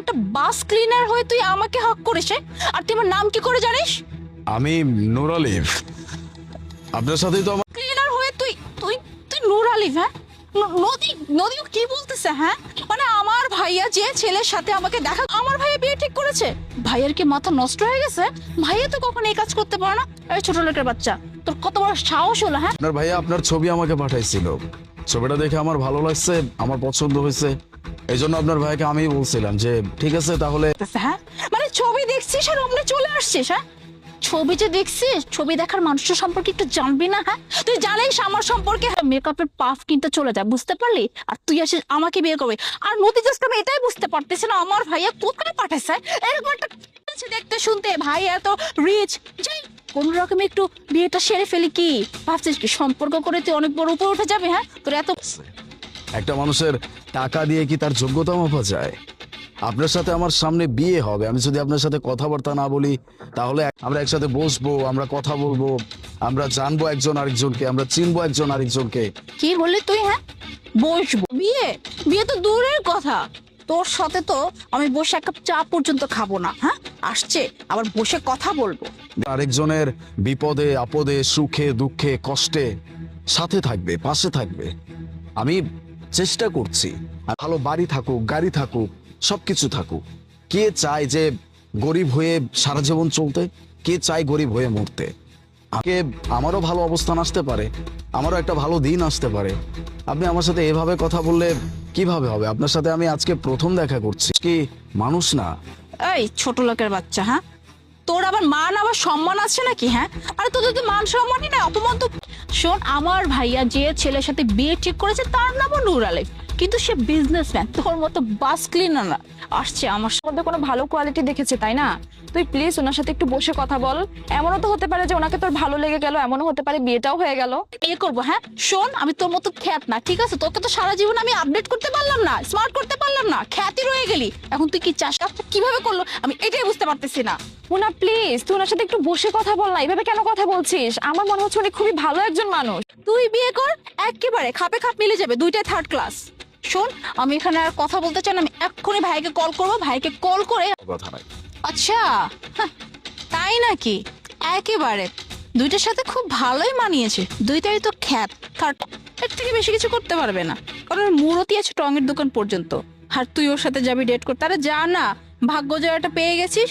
একটা বাস ক্লিনার হয়ে তুই আমাকে হক করিস? আর তুই আমার নাম কি করে জানিস? আমি নূর আলিফ, আপনার সাথেই তো আমার ক্লিনার হয়ে তুই তুই তুই নূর আলিফ? হ্যাঁ, নদী নদী কি বলতেছে? হ্যাঁ, মানে আমার ভাইয়া যে ছেলের সাথে আমাকে দেখা, আমার ভাইয়া বিয়ে ঠিক করেছে? ভাইয়ার কি মাথা নষ্ট হয়ে গেছে? ভাইয়া তো কখনো এই কাজ করতে পারে না। এই ছোট লোকের বাচ্চা, তোর কত বড় সাহস হলো? হ্যাঁ, আপনার ভাইয়া আপনার ছবি আমাকে পাঠাইছিল, ছবিটা দেখে আমার ভালো লাগছে, আমার পছন্দ হয়েছে, এই জন্য আপনার ভাইকে আমি বলছিলাম যে ঠিক আছে তাহলে। হ্যাঁ, মানে ছবি দেখছিস আর অমনে চলে আসছিস? হ্যাঁ, ছবি যে দেখছিস, ছবি দেখার মানুষের সম্পর্কে একটু জানবি না? হ্যাঁ, তুই জানিস আমার সম্পর্কে মেকআপের পাফ কিনতে চলে যায়, বুঝতে পারলি? আর তুই আসিস আমাকে বিয়ে করবি। আর নদী জাস্ট আমি এটাই বুঝতে পারতেছি না, আমার ভাইয়া কোথায় পাঠাইছে এরকম একটা দেখতে শুনতে? ভাই এত রিচ, যাই কোন রকমে একটু বিয়েটা সেরে ফেলি। কি ভাবছিস কি সম্পর্ক করে তুই অনেক বড় উপরে উঠে যাবে? হ্যাঁ, তোর এত একটা মানুষের টাকা দিয়ে কি তার যোগ্যতা মাপা যায়? আপনার সাথে আমার সামনে বিয়ে হবে, আমি যদি আপনার সাথে কথাবার্তা না বলি তাহলে আমরা একসাথে বসবো, আমরা কথা বলবো, আমরা জানবো একজন আরেকজনকে, আমরা চিনবো একজন আরেকজনকে। কি বললি তুই? হ্যাঁ, বসবো? বিয়ে বিয়ে তো দূরের কথা, তোর সাথে তো আমি বসে এক কাপ চা পর্যন্ত খাবো না। হ্যাঁ, আসছে আবার বসে কথা বলবো। আরেকজনের বিপদে আপদে সুখে দুঃখে কষ্টে সাথে থাকবে, পাশে থাকবে। আমি চেষ্টা করছি আর ভালো বাড়ি থাকুক, গাড়ি থাকুক, সবকিছু থাকুক। কে চায় যে গরিব হয়ে সারা জীবন চলতে? কে চায় গরিব হয়ে মরতে? আগে আমারও ভালো অবস্থান আসতে পারে, আমারও একটা ভালো দিন আসতে পারে। আপনি আমার সাথে এভাবে কথা বললে কিভাবে হবে? আপনার সাথে আমি আজকে প্রথম দেখা করছি, কি মানুষ না? এই ছোট লোকের বাচ্চা, হ্যাঁ, তোর আবার মান আবার সম্মান আছে নাকি? হ্যাঁ, আরে তোদের তো মান সম্মানই না, অপমান তো। শোন, আমার ভাইয়া যে ছেলের সাথে বিয়ে ঠিক করেছে তার নামও নূর আলিফ, কিন্তু সে বিজনেসম্যান, তোর মতো বাস ক্লিনার না। আসছে আমার মধ্যে কোনো ভালো কোয়ালিটি দেখেছে, তাই না? তুই প্লিজ ওনার সাথে একটু বসে কথা বল। এমনও তো হতে পারে যে ওনাকে তোর ভালো লেগে গেল, এমনও হতে পারে বিয়েটাও হয়ে গেল। বিয়ে করবো। হ্যাঁ, শোন, আমি তোর মতো খ্যাত না, ঠিক আছে? তোকে তো সারা জীবন আমি আপডেট করতে পারলাম না, স্মার্ট করতে পারলাম না, খ্যাতি রয়ে গেলি। এখন তুই কি চাস? কিভাবে করলো আমি এটাই বুঝতে পারতেছি না। ওনা প্লিজ তুই ওনার সাথে একটু বসে কথা বল না, এইভাবে কেন কথা বলছিস? আমার মনে হচ্ছে উনি খুবই ভালো একজন মানুষ। তুই বিয়ে কর, একেবারে খাপে খাপ মিলে যাবে, দুইটাই থার্ড ক্লাস। শোন, আমি এখানে আর কথা বলতে চাই না, আমি এক্ষুনি ভাইকে কল করবো, ভাইকে কল করে। কথা নাই। আচ্ছা, হ্যাঁ, তাই নাকি? একেবারে দুইটার সাথে খুব ভালোই মানিয়েছে, দুইটাই তো খ্যাত। থার্ড, এর থেকে বেশি কিছু করতে পারবে না, কারণ মূরতি আছে টঙের দোকান পর্যন্ত। আর তুই ওর সাথে যাবি ডেট করতে? আরে যা না, ভাগ্য জয়টা পেয়ে গেছিস।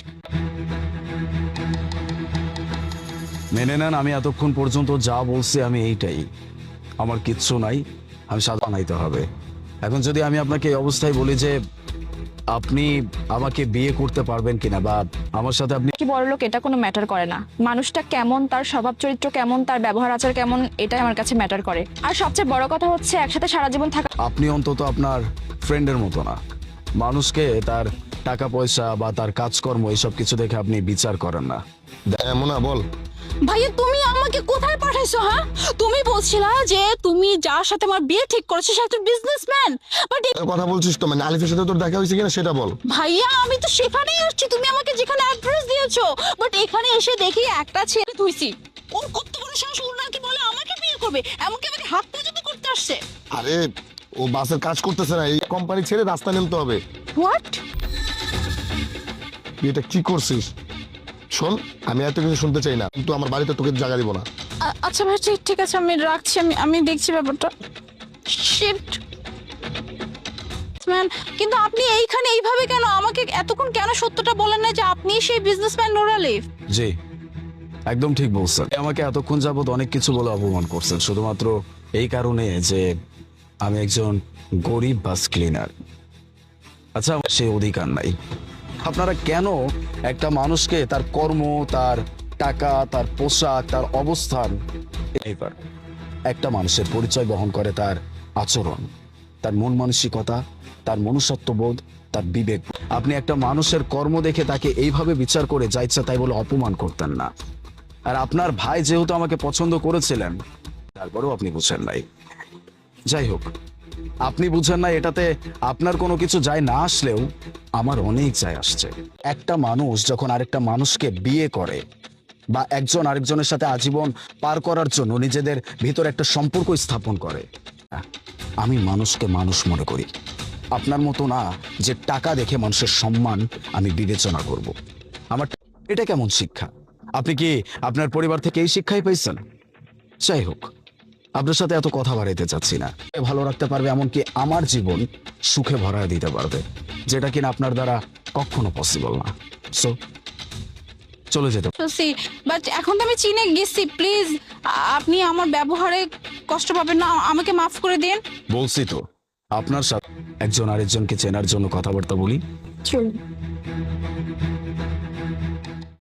মেনে নেন, আমি এতক্ষণ পর্যন্ত যা বলছি আমি এইটাই, আমার কিচ্ছু নাই, আমি সাদা বানাইতে হবে। এখন যদি আমি আপনাকে এই অবস্থায় বলি যে আপনি আমাকে বিয়ে করতে পারবেন কিনা, বা আমার সাথে আপনি কি বড় লোক এটা কোনো ম্যাটার করে না, মানুষটা কেমন, তার স্বভাব চরিত্র কেমন, তার ব্যবহার আচার কেমন, এটাই আমার কাছে ম্যাটার করে। আর সবচেয়ে বড় কথা হচ্ছে একসাথে সারা জীবন থাকা। আপনি অন্তত আপনার ফ্রেন্ডের মতো না, মানুষকে তার টাকা পয়সা বা তার কাজকর্ম এসব কিছু দেখে আপনি বিচার করেন না। এমন না বল। ভাইয়া, তুমি আমাকে কোথায় পাঠাইছো? হ্যাঁ, তুমি বলছিলা যে তুমি যার সাথে আমার বিয়ে ঠিক করেছো সে একটা বিজনেসম্যান, বাট কথা বলছিস তো, মানে আলিফের সাথে তোর দেখা হয়েছে কিনা সেটা বল। ভাইয়া আমি তো সেখানেই আসছি, তুমি আমাকে যেখানে অ্যাড্রেস দিয়েছো, বাট এখানে এসে দেখি একটা ছেলে ধুইছি। ওর কত বড় সাহস, ওর নাকি বলে আমাকে বিয়ে করবে, এমনকি আমাকে হাত পর্যন্ত করতে আসছে। আরে ও বাসের কাজ করতেছে না, এই কোম্পানি ছেড়ে রাস্তা নামতে হবে। হোয়াট? তুই এটা কি করছিস? শোন, আমি এত কিছু শুনতে চাই না, কিন্তু আমার বাড়িতে তোকে জায়গা দিব না। আচ্ছা ভাই, ঠিক ঠিক আছে, আমি রাখছি, আমি আমি দেখছি ব্যাপারটা। শিট ম্যান, কিন্তু আপনি এইখানে এইভাবে কেন? আমাকে এতক্ষণ কেন সত্যটা বলেন না যে আপনি সেই বিজনেসম্যান নূর আলিফ? জি, একদম ঠিক বলছেন। আমাকে এতক্ষণ যাবত অনেক কিছু বলে অপমান করছেন, শুধুমাত্র এই কারণে যে আমি একজন গরিব বাস ক্লিনার। আচ্ছা, আমার সেই অধিকার নাই। আপনারা কেন একটা মানুষকে তার কর্ম, তার টাকা, তার পোশাক, তার অবস্থান, এবার একটা মানুষের পরিচয় বহন করে তার আচরণ, তার মন মানসিকতা, তার মনুষ্যত্ববোধ, তার বিবেক। আপনি একটা মানুষের কর্ম দেখে তাকে এইভাবে বিচার করে যা ইচ্ছা তাই বলে অপমান করতেন না। আর আপনার ভাই যেহেতু আমাকে পছন্দ করেছিলেন, তারপরেও আপনি বুঝেন নাই। যাই হোক, আপনি বুঝেন না, এটাতে আপনার কোনো কিছু যায় না আসলেও আমার অনেক যায় আসছে। একটা মানুষ যখন আরেকটা মানুষকে বিয়ে করে বা একজন আরেকজনের সাথে আজীবন পার করার জন্য নিজেদের ভিতর একটা সম্পর্ক স্থাপন করে, আমি মানুষকে মানুষ মনে করি। আপনার মতো না যে টাকা দেখে মানুষের সম্মান আমি বিবেচনা করব। আমার এটা কেমন শিক্ষা? আপনি কি আপনার পরিবার থেকে এই শিক্ষাই পাইছেন? যাই হোক, আপনার সাথে এত কথা বাড়াইতে চাচ্ছি না। ভালো রাখতে পারবে, এমনকি আমার জীবন সুখে ভরায় দিতে পারবে, যেটা কিনা আপনার দ্বারা কখনো পসিবল না। সো চলে যেতে। বাট এখন তো আমি চিনে গেছি, প্লিজ আপনি আমার ব্যবহারে কষ্ট পাবেন না, আমাকে মাফ করে দিন। বলছি তো, আপনার সাথে একজন আরেকজনকে চেনার জন্য কথাবার্তা বলি। চলুন।